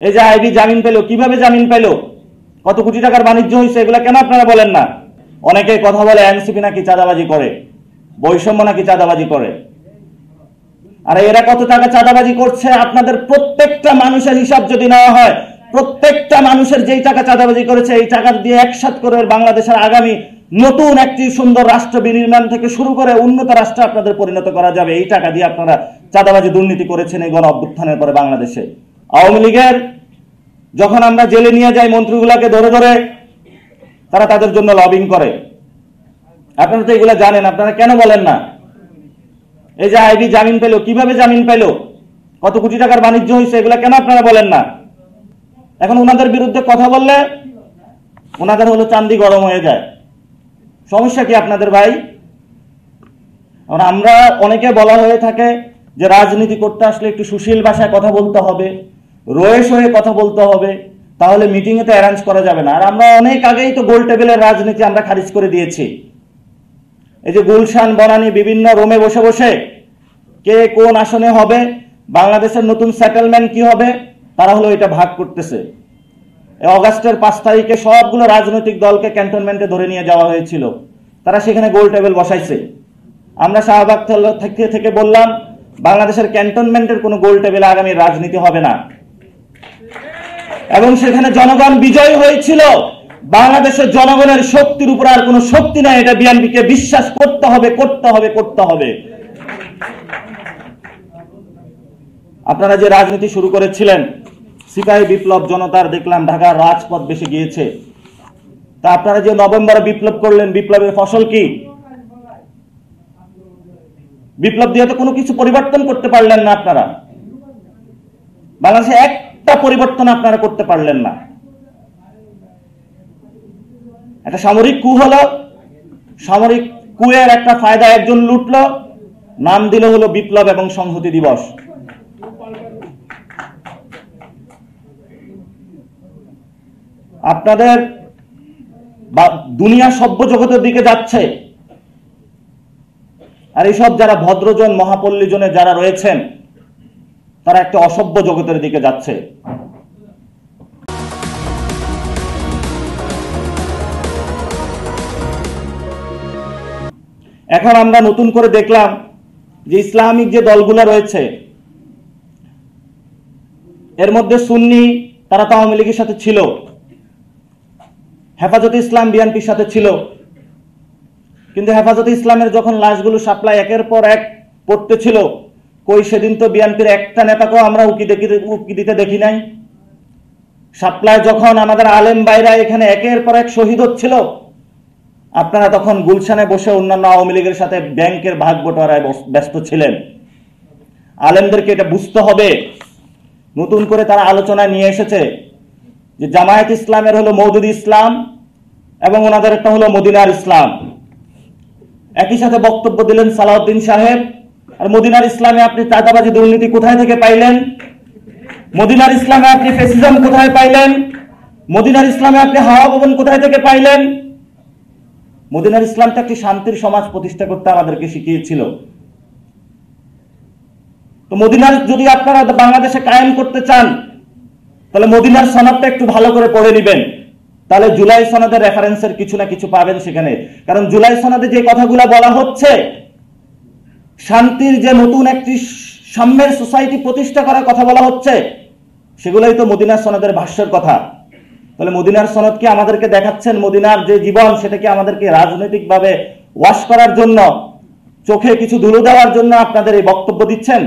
এই যে আইবি জামিন পেল, কিভাবে জামিন পেল, কত কোটি টাকার বাণিজ্য হয়েছে, এগুলা কেন আপনারা বলেন না? অনেকে কথা বলে এনসিপি নাকি চাঁদাবাজি করে, বৈষম্য নাকি চাঁদাবাজি করে। আর এরা কত টাকা চাঁদাবাজি করছে আপনাদের প্রত্যেকটা মানুষের হিসাব যদি নেওয়া হয়, প্রত্যেকটা মানুষের যেই টাকা চাঁদাবাজি করেছে এই টাকা দিয়ে একসাথ করে বাংলাদেশের আগামী নতুন একটি সুন্দর রাষ্ট্র বিনির্মাণ থেকে শুরু করে উন্নত রাষ্ট্রে আপনাদের পরিণত করা যাবে। এই টাকা দিয়ে আপনারা চাঁদাবাজি দুর্নীতি করেছেন এই গণ অভ্যুত্থানের পরে বাংলাদেশে। আওয়ামী লীগের যখন আমরা জেলে নিয়ে যাই মন্ত্রীগুলাকে ধরে ধরে তারা তাদের জন্য লবিং করে। আপনারা তো এগুলা জানেন, আপনারা কেন বলেন না? এই যে আইবি জামিন পেল, কিভাবে জামিন পেল, কত কোটি টাকার বাণিজ্য হয়েছে, এগুলা কেন আপনারা বলেন না? এখন ওনাদের বিরুদ্ধে কথা বললে ওনাদের হলো চান্দি গরম হয়ে যায়। সমস্যা কি আপনাদের ভাই? আমরা অনেকে বলা হয়ে থাকে যে রাজনীতি করতে আসলে একটু সুশীল ভাষায় কথা বলতে হবে, রয়েস হয়ে কথা বলতে হবে, তাহলে মিটিং এ তো অ্যারেঞ্জ করা যাবে না। আর আমরা অনেক আগেই তো গোল টেবিলের রাজনীতি আমরা খারিজ করে দিয়েছি। এই যে গুলশান বনানী বিভিন্ন রুমে বসে বসে কে কোন আসনে হবে, বাংলাদেশের নতুন সেটেলমেন্ট কি হবে, তারা হলো এটা ভাগ করতেছে। অগাস্টের 5 তারিখে সবগুলো রাজনৈতিক দলকে ক্যান্টনমেন্টে ধরে নিয়ে যাওয়া হয়েছিল, তারা সেখানে গোল টেবিল বসাইছে। আমরা শাহবাগ থেকে বললাম বাংলাদেশের ক্যান্টনমেন্টের কোনো গোল টেবিলে আগামী রাজনীতি হবে না, এবং সেখানে জনগণ বিজয় হয়েছিল। বাংলাদেশের জনগণের শক্তির উপর আর কোনো শক্তি নাই, এটা বিএনপিকে বিশ্বাস করতে হবে, করতে হবে, করতে হবে। আপনারা যে রাজনীতি শুরু করেছিলেন, সিপাহী বিপ্লব, জনতার দেখলাম ঢাকার রাজপথ বেশি গিয়েছে। তা আপনারা যে নভেম্বরে বিপ্লব করলেন, বিপ্লবের ফসল কি? বিপ্লব দিয়ে তো কোনো কিছু পরিবর্তন করতে পারলেন না আপনারা। বাংলাদেশে একটা পরিবর্তন আপনারা করতে পারলেন না। একটা সামরিক কু হলো, সামরিক কুয়ের একটা ফায়দা একজন লুটলো, নাম দিল হলো বিপ্লব এবং সংহতি দিবস। আপনাদের দুনিয়া সভ্য জগতের দিকে যাচ্ছে, আর এইসব যারা ভদ্রজন মহাপল্লীজনে যারা রয়েছেন তারা একটা অসভ্য জগতের দিকে যাচ্ছে। এখন আমরা নতুন করে দেখলাম যে ইসলামিক যে দলগুলো রয়েছে এর মধ্যে সুন্নি, তারা তো আওয়ামী লীগের সাথে ছিল, হেফাজতে ইসলাম বিএনপির সাথে ছিল, কিন্তু হেফাজতে ইসলামের যখন লাশগুলো সাপ্লাই একের পর এক পড়তেছিল, কই সেদিন তো বিএনপির একটা নেতাকেও আমরা উকি দিতে দেখি নাই। সাপ্লাই যখন আমাদের আলেম ভাইরা এখানে একের পর এক শহীদ হচ্ছিল, আপনারা তখন গুলশানে বসে অন্যান্য আওয়ামী লীগের সাথে ব্যাংকের ভাগ বটোয়ারায় ব্যস্ত ছিলেন। আলেমদেরকে এটা বুঝতে হবে। নতুন করে তারা আলোচনা নিয়ে এসেছে যে জামায়াত ইসলামের হলো মওদুদি ইসলাম এবং ওনাদের একটা হলো মদিনার ইসলাম। একই সাথে বক্তব্য দিলেন সালাউদ্দিন সাহেব। আর মদিনার ইসলামে আপনি চাঁদাবাজি দুর্নীতি কোথায় থেকে পাইলেন? মদিনার ইসলামে আপনি ফ্যাসিজম কোথায় পাইলেন? মদিনার ইসলামে আপনি হাওয়া ভবন কোথায় থেকে পাইলেন? মদিনার ইসলামটা একটি শান্তির সমাজ প্রতিষ্ঠা করতে আমাদেরকে শিখিয়েছিল। তো মদিনার যদি আপনারা বাংলাদেশে কায়েম করতে চান, তাহলে মদিনার সনদটা একটু ভালো করে পড়ে নেবেন, তাহলে জুলাই সনদের রেফারেন্সের কিছু না কিছু পাবেন সেখানে। কারণ জুলাই সনদে যে কথাগুলো বলা হচ্ছে, শান্তির যে নতুন একটি সাম্যের সোসাইটি প্রতিষ্ঠা করার কথা বলা হচ্ছে, সেগুলোই তো মদিনার সনদের ভাষ্যের কথা। তাহলে মদিনার সনদ কি আমাদেরকে দেখাচ্ছেন মদিনার যে জীবন সেটা কি আমাদেরকে রাজনৈতিকভাবে ওয়াশ করার জন্য, চোখে কিছু ধুলো দেওয়ার জন্য আপনাদের এই বক্তব্য দিচ্ছেন?